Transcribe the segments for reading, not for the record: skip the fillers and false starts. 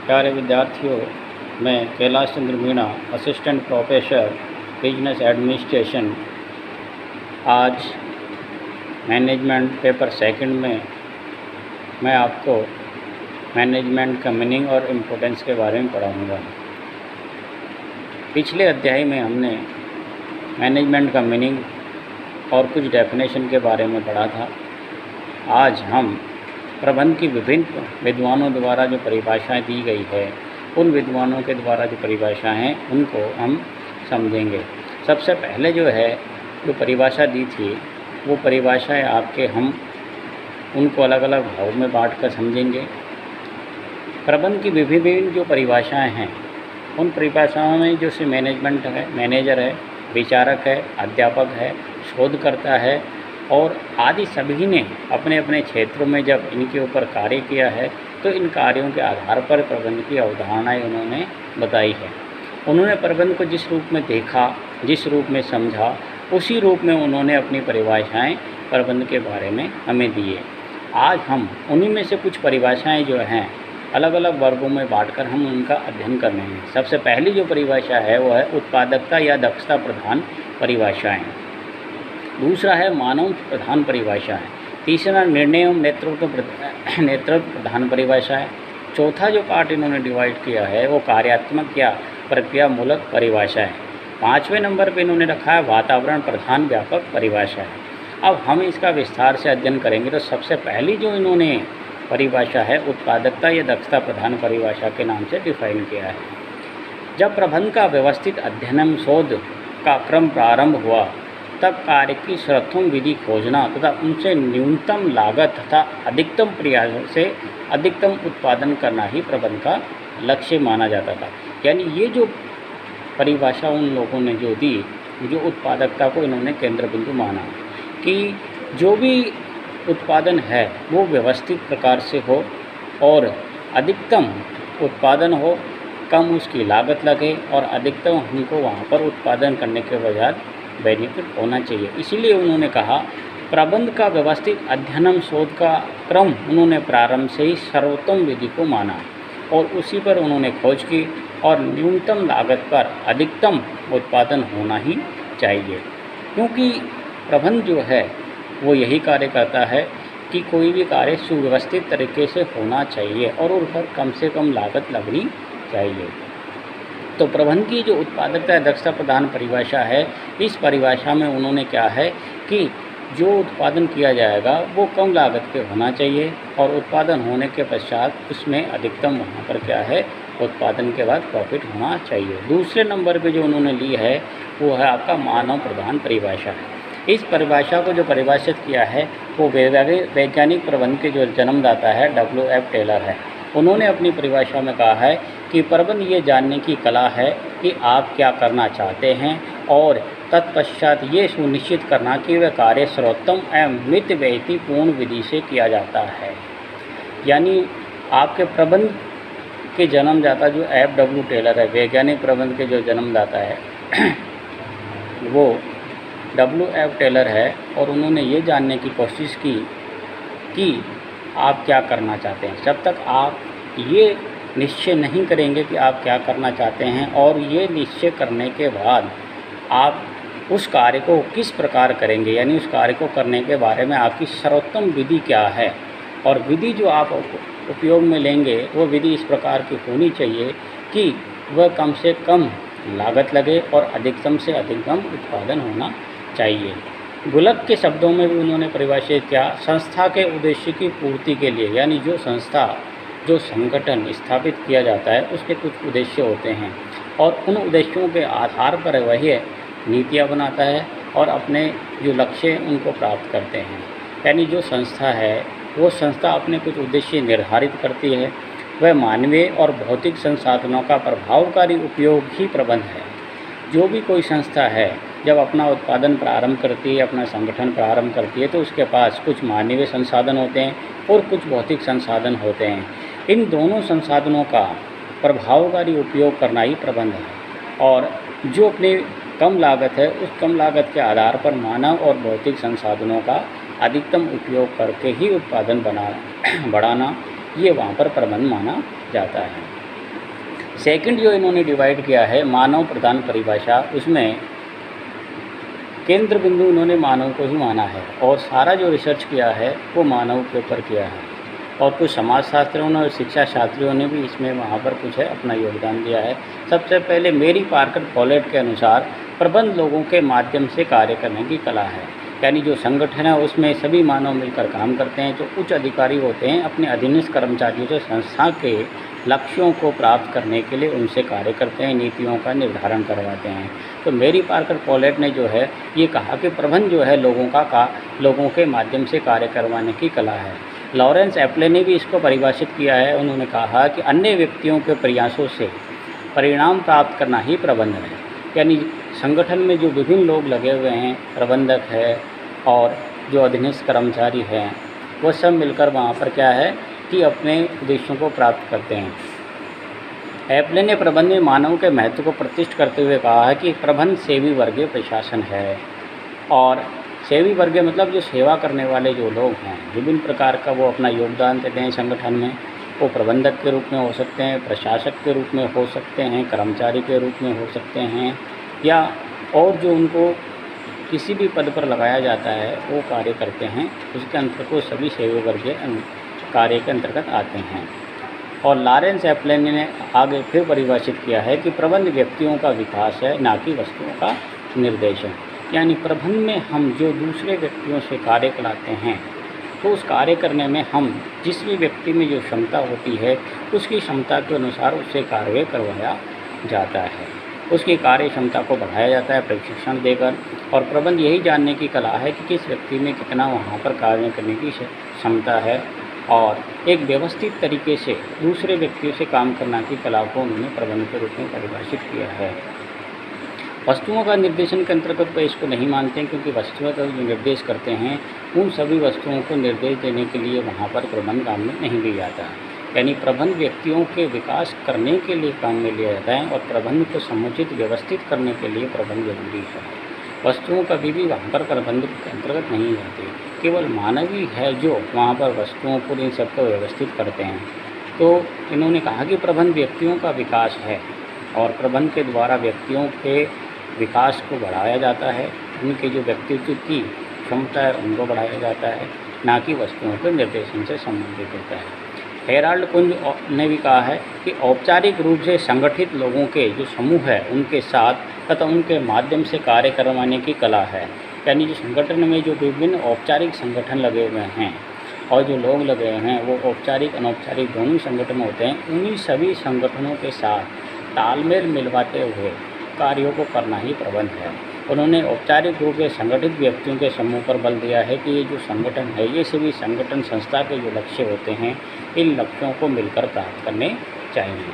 प्यारे विद्यार्थियों, मैं Kailash Chandra Meena, assistant professor business administration, आज मैनेजमेंट पेपर सेकंड में मैं आपको मैनेजमेंट का मीनिंग और इम्पोर्टेंस के बारे में पढ़ाऊँगा। पिछले अध्याय में हमने मैनेजमेंट का मीनिंग और कुछ डेफिनेशन के बारे में पढ़ा था। आज हम प्रबंध की विभिन्न विद्वानों द्वारा जो परिभाषाएं दी गई है, उन विद्वानों के द्वारा जो परिभाषाएं हैं उनको हम समझेंगे। सबसे पहले जो परिभाषा दी थी, वो परिभाषाएं आपके हम उनको अलग अलग भागों में बांट कर समझेंगे। प्रबंध की विभिन्न जो परिभाषाएं हैं, उन परिभाषाओं में जो से मैनेजमेंट है, मैनेजर है, विचारक है, अध्यापक है, शोधकर्ता है और आदि सभी ने अपने अपने क्षेत्रों में जब इनके ऊपर कार्य किया है, तो इन कार्यों के आधार पर प्रबंध की अवधारणाएं उन्होंने बताई है। उन्होंने प्रबंध को जिस रूप में देखा, जिस रूप में समझा, उसी रूप में उन्होंने अपनी परिभाषाएं प्रबंध के बारे में हमें दिए। आज हम उन्हीं में से कुछ परिभाषाएं जो हैं अलग अलग वर्गों में बांटकर हम उनका अध्ययन कर रहे हैं। सबसे पहली जो परिभाषा है वो है उत्पादकता या दक्षता प्रधान परिभाषाएं। दूसरा है मानव प्रधान परिभाषा है। तीसरा निर्णय एवं नेतृत्व प्रधान परिभाषा है। चौथा जो पार्ट इन्होंने डिवाइड किया है वो कार्यात्मक या प्रक्रिया मूलक परिभाषा है। 5वें नंबर पे इन्होंने रखा है वातावरण प्रधान व्यापक परिभाषा है। अब हम इसका विस्तार से अध्ययन करेंगे। तो सबसे पहली जो इन्होंने परिभाषा है उत्पादकता या दक्षता प्रधान परिभाषा के नाम से डिफाइन किया है। जब प्रबंध का व्यवस्थित अध्ययन शोध का क्रम प्रारंभ हुआ, तब कार्य की सर्वोत्तम विधि खोजना तथा उनसे न्यूनतम लागत तथा अधिकतम प्रयास से अधिकतम उत्पादन करना ही प्रबंध का लक्ष्य माना जाता था। यानी ये जो परिभाषा उन लोगों ने जो दी, जो उत्पादकता को इन्होंने केंद्र बिंदु माना कि जो भी उत्पादन है वो व्यवस्थित प्रकार से हो और अधिकतम उत्पादन हो, कम उसकी लागत लगे और अधिकतम हमको वहाँ पर उत्पादन करने के बजाय बेनिफिट होना चाहिए। इसीलिए उन्होंने कहा प्रबंध का व्यवस्थित अध्ययन शोध का क्रम उन्होंने प्रारंभ से ही सर्वोत्तम विधि को माना और उसी पर उन्होंने खोज की और न्यूनतम लागत पर अधिकतम उत्पादन होना ही चाहिए। क्योंकि प्रबंध जो है वो यही कार्य करता है कि कोई भी कार्य सुव्यवस्थित तरीके से होना चाहिए और उन पर कम से कम लागत लगनी चाहिए। तो प्रबंध की जो उत्पादकता दक्षता प्रधान परिभाषा है, इस परिभाषा में उन्होंने क्या है कि जो उत्पादन किया जाएगा वो कम लागत पे होना चाहिए और उत्पादन होने के पश्चात उसमें अधिकतम वहाँ पर क्या है, उत्पादन के बाद प्रॉफिट होना चाहिए। दूसरे नंबर पे जो उन्होंने ली है वो है आपका मानव प्रधान परिभाषा है। इस परिभाषा को जो परिभाषित किया है वो वैज्ञानिक प्रबंध के जो जन्मदाता है WF टेलर है। उन्होंने अपनी परिभाषा में कहा है कि प्रबंध ये जानने की कला है कि आप क्या करना चाहते हैं और तत्पश्चात ये सुनिश्चित करना कि वह कार्य सर्वोत्तम एवं मितव्ययिपूर्ण विधि से किया जाता है। यानी आपके प्रबंध के जन्मदाता जो FW टेलर है, वैज्ञानिक प्रबंध के जो जन्मदाता है वो WF टेलर है और उन्होंने ये जानने की कोशिश की कि आप क्या करना चाहते हैं। जब तक आप ये निश्चय नहीं करेंगे कि आप क्या करना चाहते हैं और ये निश्चय करने के बाद आप उस कार्य को किस प्रकार करेंगे, यानी उस कार्य को करने के बारे में आपकी सर्वोत्तम विधि क्या है और विधि जो आप उपयोग में लेंगे वो विधि इस प्रकार की होनी चाहिए कि वह कम से कम लागत लगे और अधिकतम से अधिकतम उत्पादन होना चाहिए। गुलक के शब्दों में भी उन्होंने परिभाषित किया संस्था के उद्देश्य की पूर्ति के लिए, यानी जो संस्था जो संगठन स्थापित किया जाता है उसके कुछ उद्देश्य होते हैं और उन उद्देश्यों के आधार पर वह नीतियाँ बनाता है और अपने जो लक्ष्य हैं उनको प्राप्त करते हैं। यानी जो संस्था है वो संस्था अपने कुछ उद्देश्य निर्धारित करती है। वह मानवीय और भौतिक संसाधनों का प्रभावकारी उपयोग ही प्रबंध है। जो भी कोई संस्था है जब अपना उत्पादन प्रारंभ करती है, अपना संगठन प्रारंभ करती है, तो उसके पास कुछ मानवीय संसाधन होते हैं और कुछ भौतिक संसाधन होते हैं। इन दोनों संसाधनों का प्रभावकारी उपयोग करना ही प्रबंध है और जो अपनी कम लागत है उस कम लागत के आधार पर मानव और भौतिक संसाधनों का अधिकतम उपयोग करके ही उत्पादन बढ़ाना, ये वहाँ पर प्रबंध माना जाता है। सेकंड जो इन्होंने डिवाइड किया है मानव प्रधान परिभाषा, उसमें केंद्र बिंदु इन्होंने मानव को ही माना है और सारा जो रिसर्च किया है वो मानव के ऊपर किया है। और कुछ समाजशास्त्रियों ने और शिक्षा शास्त्रियों ने भी इसमें वहाँ पर कुछ है अपना योगदान दिया है। सबसे पहले मेरी पार्कर पॉलेट के अनुसार प्रबंध लोगों के माध्यम से कार्य करने की कला है, यानी जो संगठन है उसमें सभी मानव मिलकर काम करते हैं। जो उच्च अधिकारी होते हैं अपने अधीनस्थ कर्मचारियों से संस्था के लक्ष्यों को प्राप्त करने के लिए उनसे कार्य करते हैं, नीतियों का निर्धारण करवाते हैं। तो मेरी पार्कर पॉलेट ने जो है ये कहा कि प्रबंध जो है लोगों के माध्यम से कार्य करवाने की कला है। लॉरेंस एप्ले ने भी इसको परिभाषित किया है। उन्होंने कहा कि अन्य व्यक्तियों के प्रयासों से परिणाम प्राप्त करना ही प्रबंध है, यानी संगठन में जो विभिन्न लोग लगे हुए हैं, प्रबंधक है और जो अधीनस्थ कर्मचारी हैं, वो सब मिलकर वहाँ पर क्या है कि अपने उद्देश्यों को प्राप्त करते हैं। एप्ले ने प्रबंध में मानव के महत्व को प्रतिष्ठित करते हुए कहा है कि प्रबंध सेवी वर्गीय प्रशासन है। और सेवी वर्गीय मतलब जो सेवा करने वाले जो लोग हैं, विभिन्न प्रकार का वो अपना योगदान देते हैं संगठन में। वो प्रबंधक के रूप में हो सकते हैं, प्रशासक के रूप में हो सकते हैं, कर्मचारी के रूप में हो सकते हैं, या और जो उनको किसी भी पद पर लगाया जाता है वो कार्य करते हैं, उसके अंतर्गत वो सभी सेवी वर्गीय कार्य के अंतर्गत आते हैं। और लॉरेंस एप्ले ने आगे फिर परिभाषित किया है कि प्रबंध व्यक्तियों का विकास है, ना कि वस्तुओं का निर्देशन। यानी प्रबंध में हम जो दूसरे व्यक्तियों से कार्य कराते हैं, तो उस कार्य करने में हम जिस भी व्यक्ति में जो क्षमता होती है उसकी क्षमता के अनुसार उससे कार्य करवाया जाता है, उसकी कार्य क्षमता को बढ़ाया जाता है प्रशिक्षण देकर। और प्रबंध यही जानने की कला है कि किस व्यक्ति में कितना वहाँ पर कार्य करने की क्षमता है और एक व्यवस्थित तरीके से दूसरे व्यक्तियों से काम करने की कला को उन्होंने प्रबंध के रूप में परिभाषित किया है। वस्तुओं का निर्देशन के अंतर्गत तो इसको नहीं मानते हैं, क्योंकि वस्तुओं का जो निर्देश करते हैं उन सभी वस्तुओं को निर्देश देने के लिए वहाँ पर प्रबंध काम में नहीं लिया जाता। यानी प्रबंध व्यक्तियों के विकास करने के लिए काम में लिया जाता है और प्रबंध को समुचित व्यवस्थित करने के लिए प्रबंध जरूरी है। वस्तुओं कभी भी वहाँ पर प्रबंध के अंतर्गत नहीं आती, केवल मानव ही है जो वहाँ पर वस्तुओं को इन सबको व्यवस्थित करते हैं। तो इन्होंने कहा कि प्रबंध व्यक्तियों का विकास है और प्रबंध के द्वारा व्यक्तियों के विकास को बढ़ाया जाता है, उनके जो व्यक्तित्व की क्षमता है उनको बढ़ाया जाता है, ना कि वस्तुओं के निर्देशन से संबंधित होता है। हेराल्ड कुंज ने भी कहा है कि औपचारिक रूप से संगठित लोगों के जो समूह है उनके साथ तथा उनके माध्यम से कार्य करवाने की कला है। यानी जो संगठन में जो विभिन्न औपचारिक संगठन लगे हुए हैं और जो लोग लगे हुए हैं वो औपचारिक अनौपचारिक दोनों संगठन होते हैं, उन्हीं सभी संगठनों के साथ तालमेल मिलवाते हुए कार्यों को करना ही प्रबंध है। उन्होंने औपचारिक रूप से संगठित व्यक्तियों के समूह पर बल दिया है कि ये जो संगठन है ये सभी संगठन संस्था के जो लक्ष्य होते हैं इन लक्ष्यों को मिलकर प्राप्त करने चाहिए।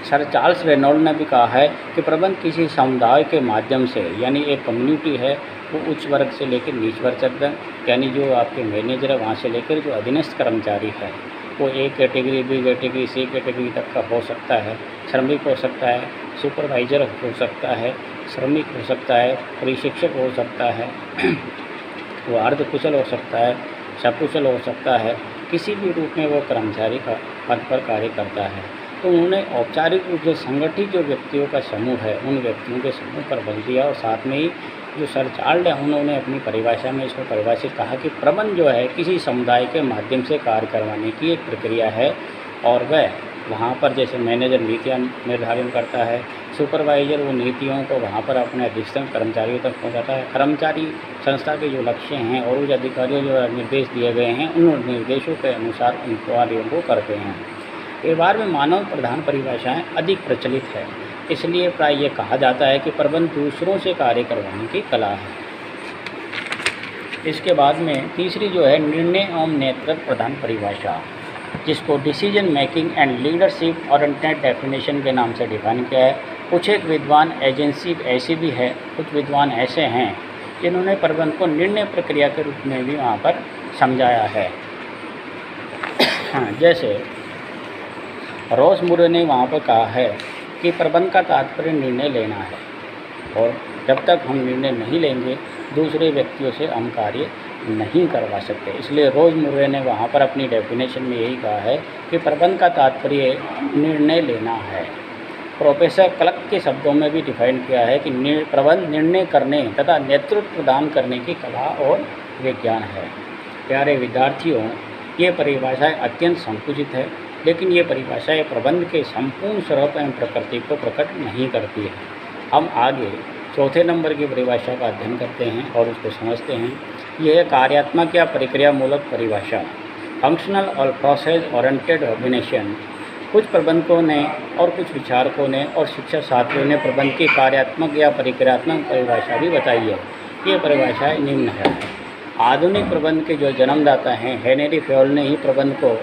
सर चार्ल्स रेनॉल्ड ने भी कहा है कि प्रबंध किसी समुदाय के माध्यम से, यानी एक कम्युनिटी है वो उच्च वर्ग से लेकर नीच वर्ग तक, यानी जो आपके मैनेजर है वहाँ से लेकर जो अधीनस्थ कर्मचारी है वो A category, B category, C category तक का हो सकता है, श्रमिक हो सकता है, सुपरवाइज़र हो सकता है, श्रमिक हो सकता है, प्रशिक्षक हो सकता है, वो अर्धकुशल हो सकता है, सकुशल हो सकता है, किसी भी रूप में वो कर्मचारी का पद पर कार्य करता है। तो उन्होंने औपचारिक रूप से संगठित जो व्यक्तियों का समूह है उन व्यक्तियों के समूह पर बल दिया और साथ में ही जो सर चार्ल्स है उन्होंने अपनी परिभाषा में इसको परिभाषित कहा कि प्रबंध जो है किसी समुदाय के माध्यम से कार्य करवाने की एक प्रक्रिया है और वह वहाँ पर जैसे मैनेजर नीतियाँ निर्धारण करता है, सुपरवाइज़र वो नीतियों को वहाँ पर अपने अधिकतम कर्मचारियों तक पहुँचाता है, कर्मचारी संस्था के जो लक्ष्य हैं और उस अधिकारियों जो निर्देश दिए गए हैं उन निर्देशों के अनुसार उन कार्यों को करते हैं। व्यवहार में मानव प्रधान परिभाषाएं अधिक प्रचलित है, इसलिए प्राय ये कहा जाता है कि प्रबंध दूसरों से कार्य करवाने की कला है। इसके बाद में तीसरी जो है निर्णय एवं नेतृत्व प्रधान परिभाषा, जिसको decision making and leadership oriented definition के नाम से डिफाइन किया है। कुछ एक विद्वान एजेंसी ऐसी भी है, कुछ विद्वान ऐसे हैं जिन्होंने प्रबंध को निर्णय प्रक्रिया के रूप में भी वहाँ पर समझाया है। जैसे रॉस मुरे ने वहाँ पर कहा है कि प्रबंध का तात्पर्य निर्णय लेना है और जब तक हम निर्णय नहीं लेंगे दूसरे व्यक्तियों से हम कार्य नहीं करवा सकते। इसलिए रोज़ मुर्रे ने वहाँ पर अपनी डेफिनेशन में यही कहा है कि प्रबंध का तात्पर्य निर्णय लेना है। प्रोफेसर क्लर्क के शब्दों में भी डिफाइन किया है कि प्रबंध निर्णय करने तथा नेतृत्व प्रदान करने की कला और विज्ञान है। प्यारे विद्यार्थियों, ये परिभाषाएँ अत्यंत संकुचित है, लेकिन ये परिभाषाएँ प्रबंध के संपूर्ण स्वरूप एवं प्रकृति को प्रकट नहीं करती है। हम आगे चौथे नंबर की परिभाषा का अध्ययन करते हैं और उसको समझते हैं। यह है कार्यात्मक या प्रक्रिया मूलक परिभाषा, फंक्शनल और प्रोसेस ओरिएंटेड डेफिनेशन। कुछ प्रबंधकों ने और कुछ विचारकों ने और शिक्षा साथियों ने प्रबंध की कार्यात्मक या प्रक्रियात्मक परिभाषा भी बताई है। ये परिभाषाएँ निम्न है। आधुनिक प्रबंध के जो जन्मदाता हैं हेनरी फेयोल ने ही प्रबंध को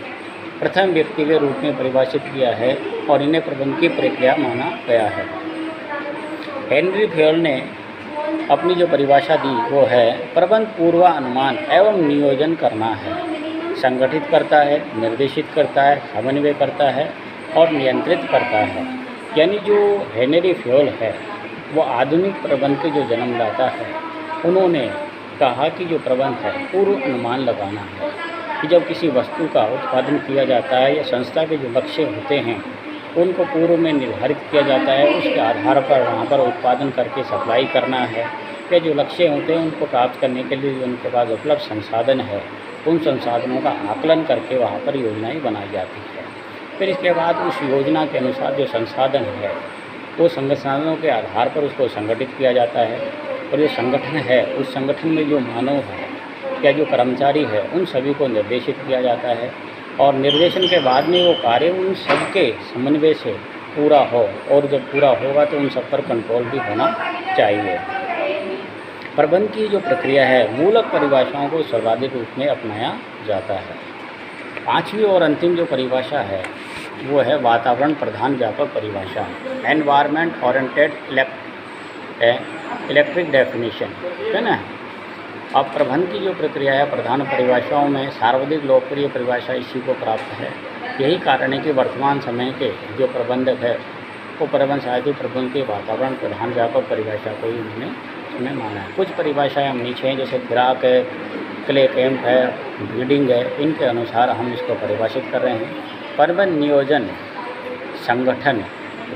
प्रथम व्यक्ति के रूप में परिभाषित किया है और इन्हें प्रबंध की प्रक्रिया माना गया है। हेनरी फेयोल ने अपनी जो परिभाषा दी वो है प्रबंध पूर्वानुमान एवं नियोजन करना है, संगठित करता है, निर्देशित करता है, समन्वय करता है और नियंत्रित करता है। यानी जो हेनरी फेयोल है वो आधुनिक प्रबंध के जो जन्मदाता है, उन्होंने कहा कि जो प्रबंध है पूर्व अनुमान लगाना है कि जब किसी वस्तु का उत्पादन किया जाता है या संस्था के जो लक्ष्य होते हैं उनको पूर्व में निर्धारित किया जाता है, उसके आधार पर वहाँ पर उत्पादन करके सप्लाई करना है। या जो लक्ष्य होते हैं उनको प्राप्त करने के लिए उनके पास उपलब्ध संसाधन है, उन संसाधनों का आकलन करके वहाँ पर योजनाएं बनाई जाती है। फिर इसके बाद उस योजना के अनुसार जो संसाधन है वो संसाधनों के आधार पर उसको संगठित किया जाता है और जो संगठन है उस संगठन में जो मानव है या जो कर्मचारी है उन सभी को निर्देशित किया जाता है और निर्देशन के बाद में वो कार्य उन सबके समन्वय से पूरा हो और जब पूरा होगा तो उन सब पर कंट्रोल भी होना चाहिए। प्रबंध की जो प्रक्रिया है मूलक परिभाषाओं को सर्वाधिक रूप में अपनाया जाता है। पांचवी और अंतिम जो परिभाषा है वो है वातावरण प्रधान व्यापक परिभाषा, एनवायरनमेंट ओरिएंटेड इलेक्ट्रिक डेफिनेशन, है ना। अब प्रबंध की जो प्रक्रिया है प्रधान परिभाषाओं में सर्वाधिक लोकप्रिय परिभाषा इसी को प्राप्त है। यही कारण है कि वर्तमान समय के जो प्रबंधक है वो प्रबंध साहित्य प्रबंध के वातावरण प्रधान व्यापक परिभाषा को ही उन्होंने उसमें माना है। कुछ परिभाषाएं हम नीचे हैं, जैसे ग्राहक है, क्ले कैंप है, ब्रीडिंग है, इनके अनुसार हम इसको परिभाषित कर रहे हैं। प्रबंध नियोजन, संगठन,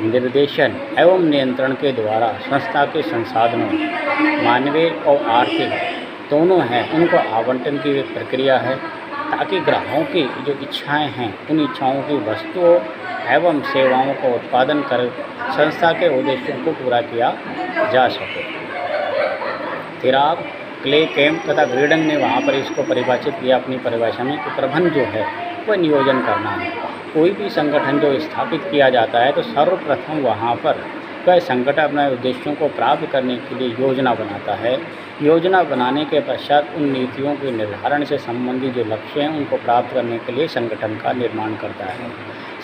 निर्देशन एवं नियंत्रण के द्वारा संस्था के संसाधनों मानवीय और आर्थिक दोनों हैं उनको आवंटन की एक प्रक्रिया है ताकि ग्राहकों की जो इच्छाएं हैं उन इच्छाओं की वस्तुओं एवं सेवाओं को उत्पादन कर संस्था के उद्देश्यों को पूरा किया जा सके। तिराग, क्ले कैंप तथा ग्रीडन ने वहाँ पर इसको परिभाषित किया अपनी परिभाषा में कि प्रबंध जो है वह नियोजन करना है। कोई भी संगठन जो स्थापित किया जाता है तो सर्वप्रथम वहाँ पर वह संगठन अपने उद्देश्यों को प्राप्त करने के लिए योजना बनाता है। योजना बनाने के पश्चात उन नीतियों के निर्धारण से संबंधित जो लक्ष्य हैं उनको प्राप्त करने के लिए संगठन का निर्माण करता है।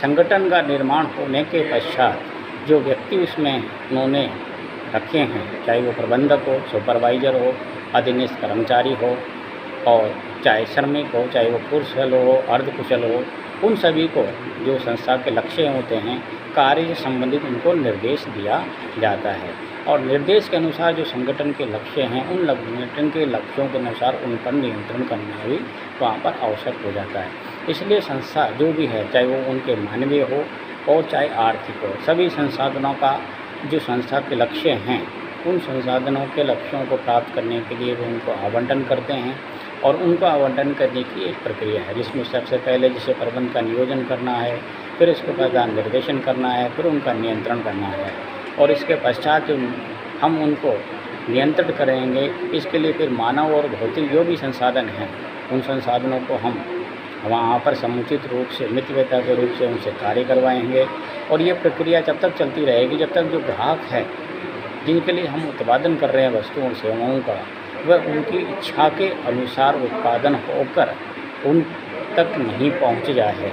संगठन का निर्माण होने के पश्चात जो व्यक्ति उसमें उन्होंने रखे हैं, चाहे वो प्रबंधक हो, सुपरवाइजर हो, अधीनस्थ कर्मचारी हो और चाहे श्रमिक हो, चाहे वो कुशल हो, अर्धकुशल हो, उन सभी को जो संस्था के लक्ष्य होते हैं कार्य से संबंधित उनको निर्देश दिया जाता है और निर्देश के अनुसार जो संगठन के लक्ष्य हैं उन संगठन के लक्ष्यों के अनुसार उन पर नियंत्रण करना भी वहाँ पर आवश्यक हो जाता है। इसलिए संस्था जो भी है, चाहे वो उनके मानवीय हो और चाहे आर्थिक हो, सभी संसाधनों का जो संस्था के लक्ष्य हैं उन संसाधनों के लक्ष्यों को प्राप्त करने के लिए वो उनको आवंटन करते हैं और उनको आवंटन करने की एक प्रक्रिया है जिसमें सबसे पहले जैसे प्रबंध का नियोजन करना है, फिर इसके बाद निर्देशन करना है, फिर उनका नियंत्रण करना है और इसके पश्चात हम उनको नियंत्रित करेंगे। इसके लिए फिर मानव और भौतिक जो भी संसाधन हैं उन संसाधनों को हम वहाँ पर समुचित रूप से मितव्ययता के रूप से उनसे कार्य करवाएंगे और ये प्रक्रिया जब तक चलती रहेगी जब तक जो ग्राहक है जिनके लिए हम उत्पादन कर रहे हैं वस्तुओं और सेवाओं का वह उनकी इच्छा के अनुसार उत्पादन होकर उन तक नहीं पहुँच जाए।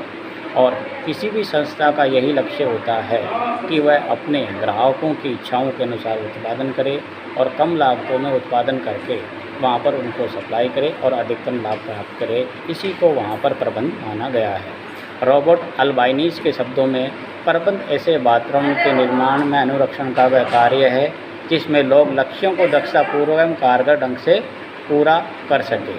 और किसी भी संस्था का यही लक्ष्य होता है कि वह अपने ग्राहकों की इच्छाओं के अनुसार उत्पादन करे और कम लागतों में उत्पादन करके वहाँ पर उनको सप्लाई करे और अधिकतम लाभ प्राप्त करे। इसी को वहाँ पर प्रबंध माना गया है। रॉबर्ट अल्बाइनीज के शब्दों में प्रबंध ऐसे वातावरण के निर्माण में अनुरक्षण का वह कार्य है जिसमें लोग लक्ष्यों को दक्षतापूर्वक एवं कारगर ढंग से पूरा कर सके।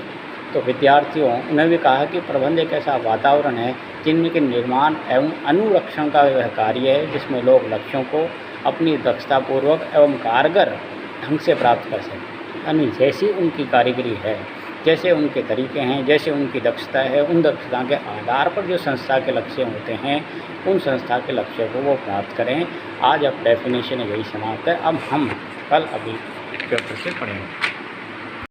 तो विद्यार्थियों उन्हें भी कहा कि प्रबंध एक ऐसा वातावरण है जिनके निर्माण एवं अनुरक्षण का वह कार्य है जिसमें लोग लक्ष्यों को अपनी दक्षतापूर्वक एवं कारगर ढंग से प्राप्त कर सकें। यानी जैसी उनकी कारीगरी है, जैसे उनके तरीके हैं, जैसे उनकी दक्षता है, उन दक्षता के आधार पर जो संस्था के लक्ष्य होते हैं उन संस्था के लक्ष्यों को वो प्राप्त करें। आज अब डेफिनेशन यही समाप्त है। अब हम कल अभी पेपर से पढ़ेंगे।